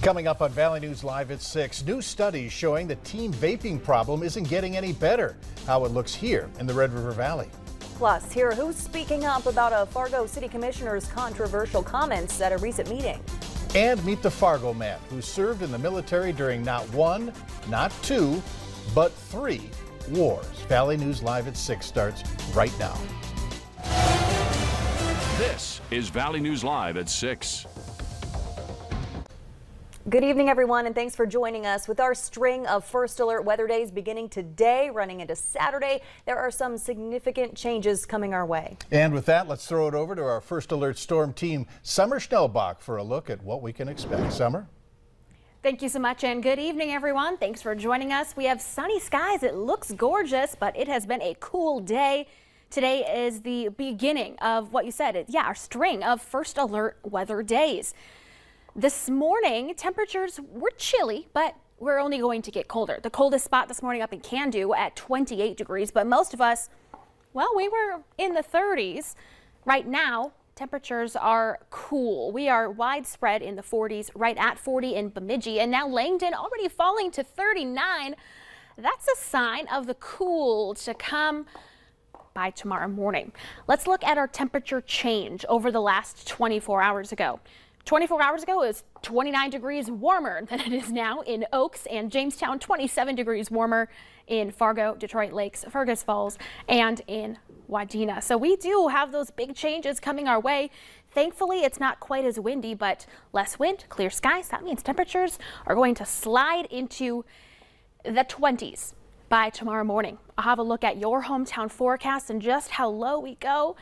Coming up on Valley News Live at 6, new studies showing the teen vaping problem isn't getting any better. How it looks here in the Red River Valley. Plus, hear who's speaking up about a Fargo City Commissioner's controversial comments at a recent meeting. And meet the Fargo man who served in the military during not one, not two, but 3 wars. Valley News Live at 6 starts right now. This is Valley News Live at 6. Good evening, everyone, and thanks for joining us. With our string of first alert weather days beginning today, running into Saturday, there are some significant changes coming our way. And with that, let's throw it over to our first alert storm team, Summer Schnellbach, for a look at what we can expect. Summer? Thank you so much, and good evening, everyone. Thanks for joining us. We have sunny skies. It looks gorgeous, but it has been a cool day. Today is the beginning of what you said, our string of first alert weather days. This morning, temperatures were chilly, but we're only going to get colder. The coldest spot this morning up in Can-Do at 28 degrees, but most of us, well, we were in the 30s. Right now, temperatures are cool. We are widespread in the 40s, right at 40 in Bemidji, and now Langdon already falling to 39. That's a sign of the cool to come by tomorrow morning. Let's look at our temperature change over the last 24 hours ago. 24 hours ago, it was 29 degrees warmer than it is now in Oaks and Jamestown, 27 degrees warmer in Fargo, Detroit Lakes, Fergus Falls, and in Wadena. So we do have those big changes coming our way. Thankfully, it's not quite as windy, but less wind, clear skies. That means temperatures are going to slide into the 20s by tomorrow morning. I'll have a look at your hometown forecast and just how low we go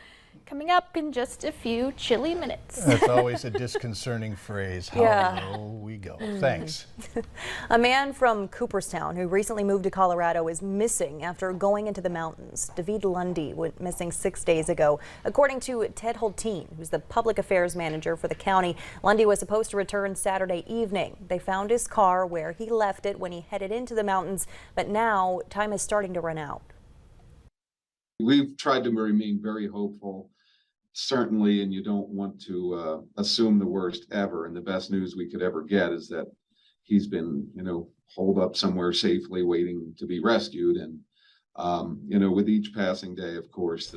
coming up in just a few chilly minutes. That's always a disconcerting phrase, how low we go. Thanks. A man from Cooperstown who recently moved to Colorado is missing after going into the mountains. David Lundy went missing 6 days ago. According to Ted Holteen, who's the public affairs manager for the county, Lundy was supposed to return Saturday evening. They found his car where he left it when he headed into the mountains, but now time is starting to run out. We've tried to remain very hopeful, certainly, and you don't want to assume the worst ever. And the best news we could ever get is that he's been, holed up somewhere safely waiting to be rescued. And, with each passing day, of course,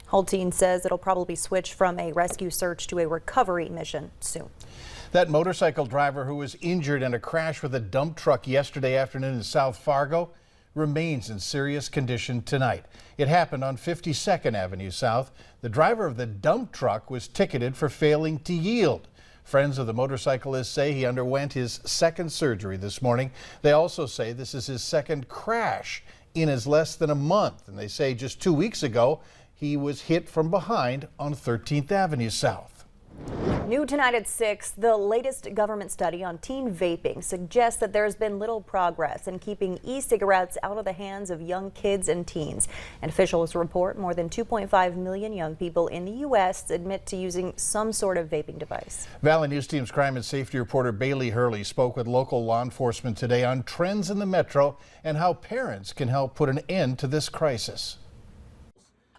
Holteen says it'll probably switch from a rescue search to a recovery mission soon. That motorcycle driver who was injured in a crash with a dump truck yesterday afternoon in South Fargo remains in serious condition tonight. It happened on 52nd Avenue South. The driver of the dump truck was ticketed for failing to yield. Friends of the motorcyclist say he underwent his second surgery this morning. They also say this is his second crash in as less than a month. And they say just 2 weeks ago, he was hit from behind on 13th Avenue South. New tonight at 6, the latest government study on teen vaping suggests that there's been little progress in keeping e-cigarettes out of the hands of young kids and teens. And officials report more than 2.5 million young people in the U.S. admit to using some sort of vaping device. Valley News Team's crime and safety reporter Bailey Hurley spoke with local law enforcement today on trends in the metro and how parents can help put an end to this crisis.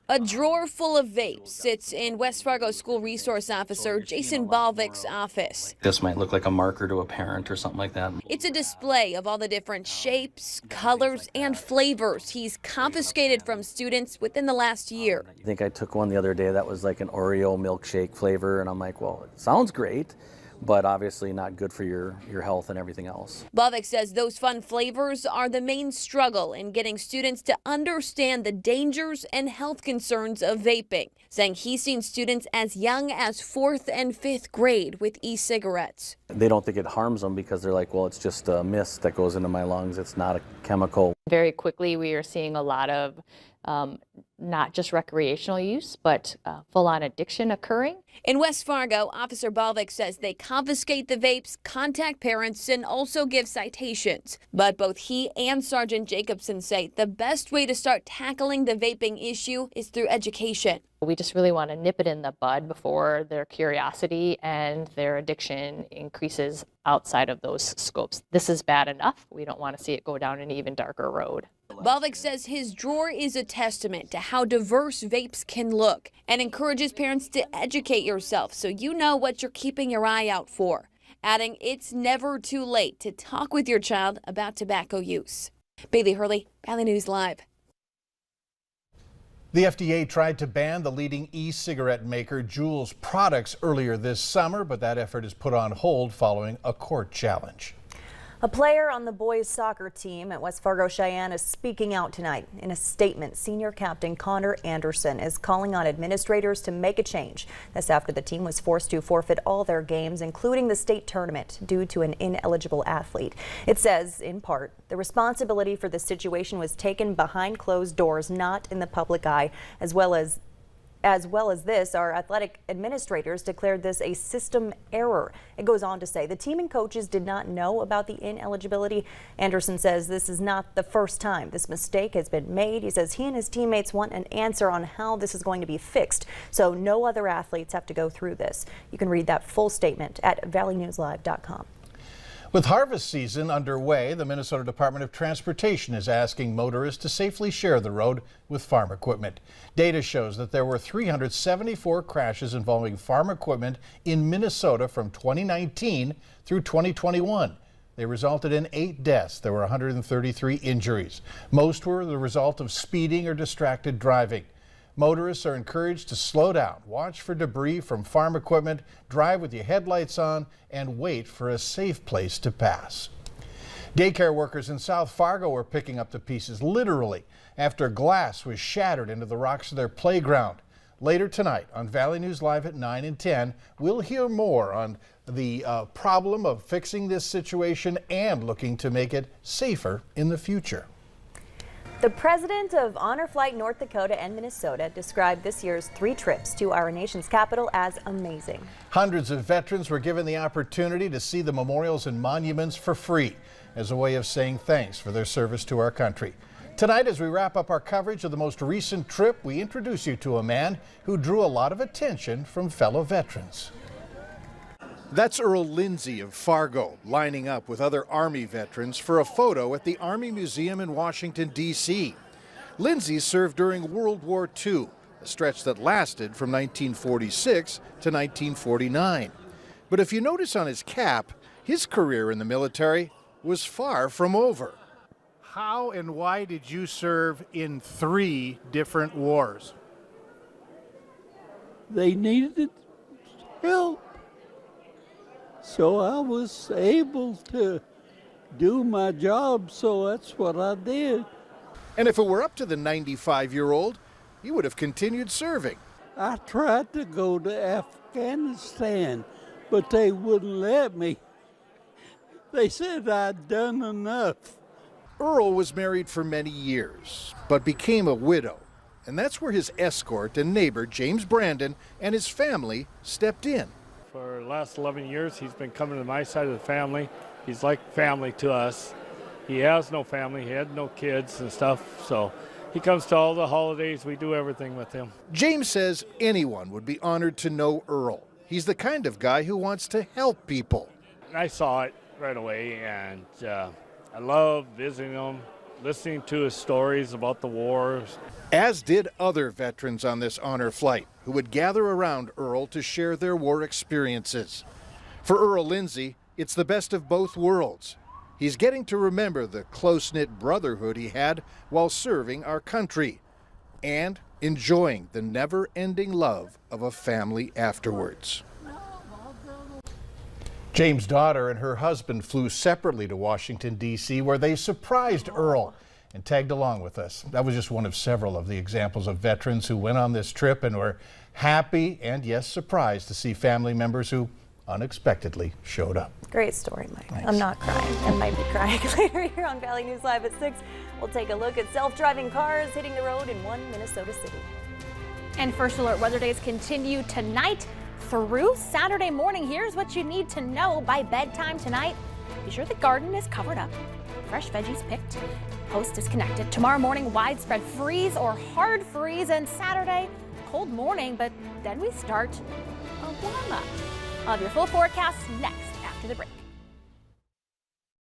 A drawer full of vapes sits in West Fargo School Resource Officer Jason Balvick's office. This might look like a marker to a parent or something like that. It's a display of all the different shapes, colors, and flavors he's confiscated from students within the last year. I think I took one the other day that was like an Oreo milkshake flavor, and I'm like, well, it sounds great, but obviously not good for your health and everything else. Balvick says those fun flavors are the main struggle in getting students to understand the dangers and health concerns of vaping, saying he's seen students as young as 4th and 5th grade with e-cigarettes. They don't think it harms them because they're like, well, it's just a mist that goes into my lungs. It's not a chemical. Very quickly, we are seeing a lot of not just recreational use, but full-on addiction occurring. In West Fargo, Officer Balvick says they confiscate the vapes, contact parents, and also give citations. But both he and Sergeant Jacobson say the best way to start tackling the vaping issue is through education. We just really want to nip it in the bud before their curiosity and their addiction increases outside of those scopes. This is bad enough. We don't want to see it go down an even darker road. Balvick says his drawer is a testament to how diverse vapes can look and encourages parents to educate yourself so you know what you're keeping your eye out for. adding it's never too late to talk with your child about tobacco use. Bailey Hurley, Valley News Live. The FDA tried to ban the leading e-cigarette maker Juul's products earlier this summer, but that effort is put on hold following a court challenge. A player on the boys soccer team at West Fargo Cheyenne is speaking out tonight. In a statement, senior captain Connor Anderson is calling on administrators to make a change. That's after the team was forced to forfeit all their games, including the state tournament, due to an ineligible athlete. It says, in part, the responsibility for the situation was taken behind closed doors, not in the public eye, as well as this, our athletic administrators declared this a system error. It goes on to say the team and coaches did not know about the ineligibility. Anderson says this is not the first time this mistake has been made. He says he and his teammates want an answer on how this is going to be fixed, so no other athletes have to go through this. You can read that full statement at valleynewslive.com. With harvest season underway, the Minnesota Department of Transportation is asking motorists to safely share the road with farm equipment. Data shows that there were 374 crashes involving farm equipment in Minnesota from 2019 through 2021. They resulted in 8 deaths. There were 133 injuries. Most were the result of speeding or distracted driving. Motorists are encouraged to slow down, watch for debris from farm equipment, drive with your headlights on, and wait for a safe place to pass. Daycare workers in South Fargo are picking up the pieces, literally, after glass was shattered into the rocks of their playground. Later tonight on Valley News Live at 9 and 10, we'll hear more on the problem of fixing this situation and looking to make it safer in the future. The president of Honor Flight North Dakota and Minnesota described this year's 3 trips to our nation's capital as amazing. Hundreds of veterans were given the opportunity to see the memorials and monuments for free as a way of saying thanks for their service to our country. Tonight, as we wrap up our coverage of the most recent trip, we introduce you to a man who drew a lot of attention from fellow veterans. That's Earl Lindsay of Fargo, lining up with other Army veterans for a photo at the Army Museum in Washington, D.C. Lindsay served during World War II, a stretch that lasted from 1946 to 1949. But if you notice on his cap, his career in the military was far from over. How and why did you serve in 3 different wars? They needed help. So I was able to do my job, so that's what I did. And if it were up to the 95-year-old, he would have continued serving. I tried to go to Afghanistan, but they wouldn't let me. They said I'd done enough. Earl was married for many years, but became a widow. And that's where his escort and neighbor, James Brandon, and his family stepped in. For the last 11 years, he's been coming to my side of the family. He's like family to us. He has no family. He had no kids and stuff, so he comes to all the holidays. We do everything with him. James says anyone would be honored to know Earl. He's the kind of guy who wants to help people. I saw it right away, and I love visiting him, listening to his stories about the wars. As did other veterans on this honor flight, who would gather around Earl to share their war experiences. For Earl Lindsay, it's the best of both worlds. He's getting to remember the close-knit brotherhood he had while serving our country, and enjoying the never-ending love of a family afterwards. James' daughter and her husband flew separately to Washington, D.C., where they surprised Earl and tagged along with us. That was just one of several of the examples of veterans who went on this trip and were happy and, yes, surprised to see family members who unexpectedly showed up. Great story, Mike. Thanks. I'm not crying. I might be crying. Later here on Valley News Live at 6, we'll take a look at self-driving cars hitting the road in one Minnesota city. And First Alert Weather Days continue tonight through Saturday morning. Here's what you need to know by bedtime tonight. Be sure the garden is covered up, fresh veggies picked, host disconnected. Tomorrow morning, widespread freeze or hard freeze, and Saturday, cold morning, but then we start a warm up. I'll have your full forecast next after the break.